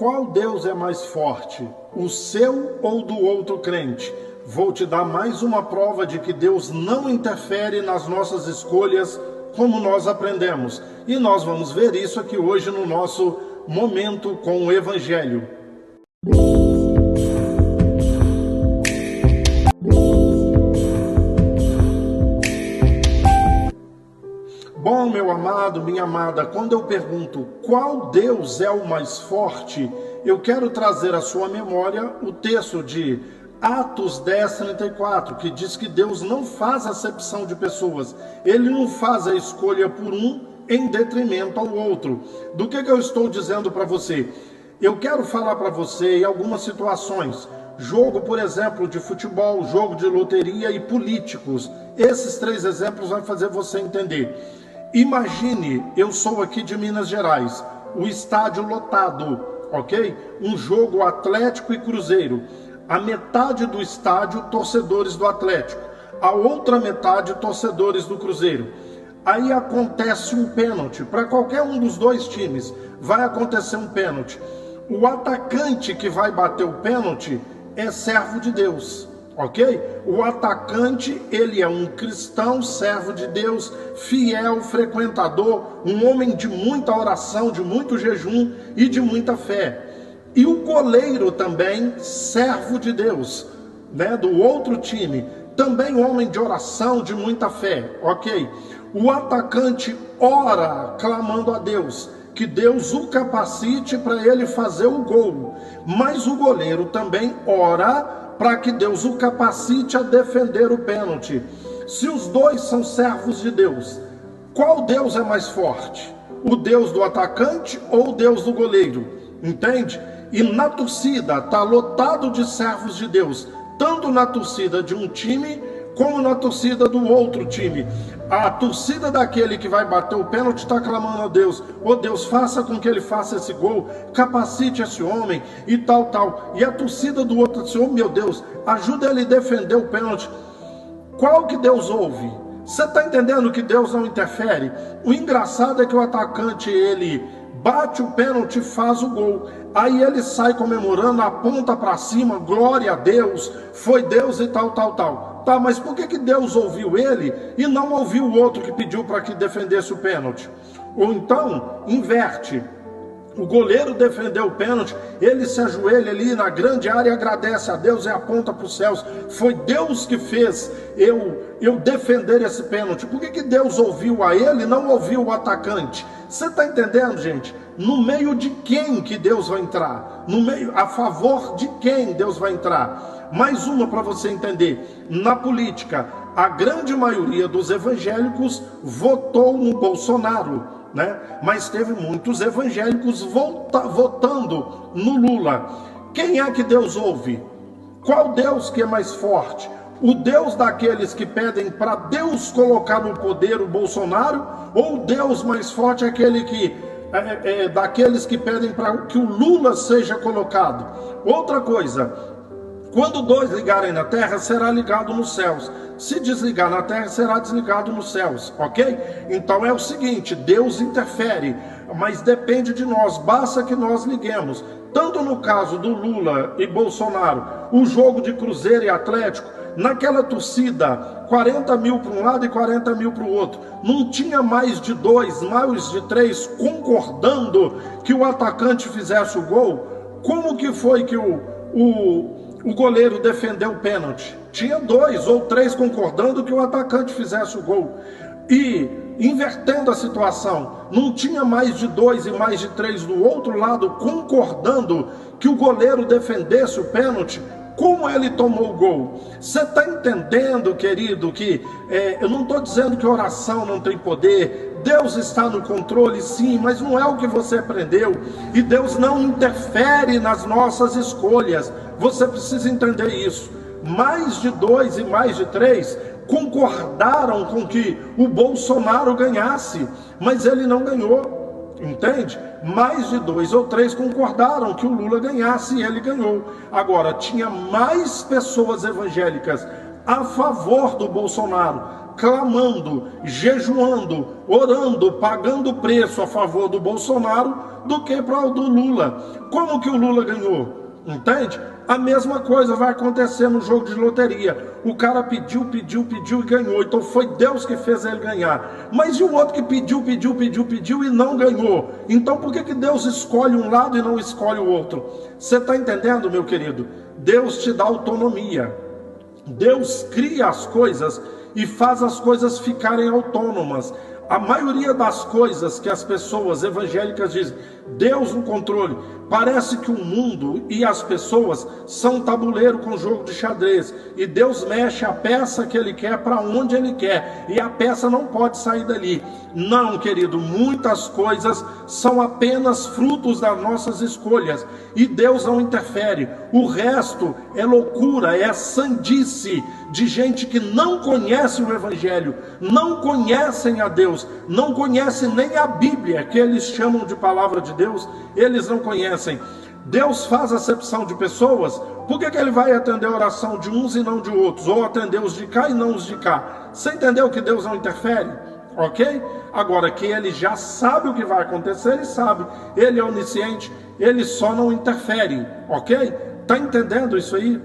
Qual Deus é mais forte, o seu ou do outro crente? Vou te dar mais uma prova de que Deus não interfere nas nossas escolhas, como nós aprendemos. E nós vamos ver isso aqui hoje no nosso momento com o Evangelho. Bom, meu amado, minha amada, quando eu pergunto qual Deus é o mais forte, eu quero trazer à sua memória o texto de Atos 10:34, que diz que Deus não faz acepção de pessoas. Ele não faz a escolha por um em detrimento ao outro. Do que eu estou dizendo para você? Eu quero falar para você em algumas situações. Jogo, por exemplo, de futebol, jogo de loteria e políticos. Esses três exemplos vão fazer você entender. Imagine, eu sou aqui de Minas Gerais, o estádio lotado, ok? Um jogo Atlético e Cruzeiro. A metade do estádio, torcedores do Atlético. A outra metade, torcedores do Cruzeiro. Aí acontece um pênalti. Para qualquer um dos dois times, vai acontecer um pênalti. O atacante que vai bater o pênalti é servo de Deus. Ok? O atacante, ele é um cristão, servo de Deus, fiel, frequentador, um homem de muita oração, de muito jejum e de muita fé. E o goleiro também, servo de Deus, né, do outro time, também homem de oração, de muita fé, ok? O atacante ora clamando a Deus, que Deus o capacite para ele fazer o gol, mas o goleiro também ora para que Deus o capacite a defender o pênalti. Se os dois são servos de Deus, qual Deus é mais forte? O Deus do atacante ou o Deus do goleiro? Entende? E na torcida está lotado de servos de Deus, tanto na torcida de um time como na torcida do outro time. A torcida daquele que vai bater o pênalti está clamando a Deus: ô Deus, faça com que ele faça esse gol, capacite esse homem e tal. E a torcida do outro diz: oh meu Deus, ajuda ele a defender o pênalti. Qual que Deus ouve? Você está entendendo que Deus não interfere? O engraçado é que o atacante, ele bate o pênalti e faz o gol. Aí ele sai comemorando, aponta para cima, glória a Deus, foi Deus e tal. Tá, mas por que Deus ouviu ele e não ouviu o outro que pediu para que defendesse o pênalti? Ou então, inverte. O goleiro defendeu o pênalti, ele se ajoelha ali na grande área e agradece a Deus e aponta para os céus. Foi Deus que fez eu defender esse pênalti. Por que Deus ouviu a ele e não ouviu o atacante? Você está entendendo, gente? No meio de quem que Deus vai entrar? No meio, a favor de quem Deus vai entrar? Mais uma para você entender. Na política, a grande maioria dos evangélicos votou no Bolsonaro, né? Mas teve muitos evangélicos votando no Lula. Quem é que Deus ouve? Qual Deus que é mais forte? O Deus daqueles que pedem para Deus colocar no poder o Bolsonaro, ou o Deus mais forte é aquele que daqueles que pedem para que o Lula seja colocado? Outra coisa, quando dois ligarem na terra, será ligado nos céus. Se desligar na terra, será desligado nos céus, ok? Então é o seguinte, Deus interfere, mas depende de nós, basta que nós liguemos. Tanto no caso do Lula e Bolsonaro, o jogo de Cruzeiro e Atlético, naquela torcida, 40 mil para um lado e 40 mil para o outro, não tinha mais de dois, mais de três concordando que o atacante fizesse o gol. Como que foi que o goleiro defendeu o pênalti? Tinha dois ou três concordando que o atacante fizesse o gol. E, invertendo a situação, não tinha mais de dois e mais de três do outro lado concordando que o goleiro defendesse o pênalti. Como ele tomou o gol? Você está entendendo, querido, que eu não estou dizendo que oração não tem poder. Deus está no controle, sim, mas não é o que você aprendeu. E Deus não interfere nas nossas escolhas. Você precisa entender isso. Mais de dois e mais de três concordaram com que o Bolsonaro ganhasse, mas ele não ganhou. Entende? Mais de dois ou três concordaram que o Lula ganhasse e ele ganhou. Agora, tinha mais pessoas evangélicas a favor do Bolsonaro, clamando, jejuando, orando, pagando preço a favor do Bolsonaro do que para o do Lula. Como que o Lula ganhou? Entende? A mesma coisa vai acontecer no jogo de loteria. O cara pediu e ganhou. Então foi Deus que fez ele ganhar. Mas e o outro que pediu e não ganhou? Então por que Deus escolhe um lado e não escolhe o outro? Você está entendendo, meu querido? Deus te dá autonomia. Deus cria as coisas e faz as coisas ficarem autônomas. A maioria das coisas que as pessoas evangélicas dizem, Deus no controle, parece que o mundo e as pessoas são um tabuleiro com jogo de xadrez, e Deus mexe a peça que Ele quer para onde Ele quer, e a peça não pode sair dali. Não, querido, muitas coisas são apenas frutos das nossas escolhas, e Deus não interfere. O resto é loucura, é sandice de gente que não conhece o Evangelho, não conhecem a Deus, não conhecem nem a Bíblia, que eles chamam de palavra de Deus, eles não conhecem. Deus faz acepção de pessoas. Por que Ele vai atender a oração de uns e não de outros, ou atender os de cá e não os de cá? Você entendeu que Deus não interfere? Ok? Agora que Ele já sabe o que vai acontecer, Ele sabe, Ele é onisciente, Ele só não interfere, ok? Está entendendo isso aí?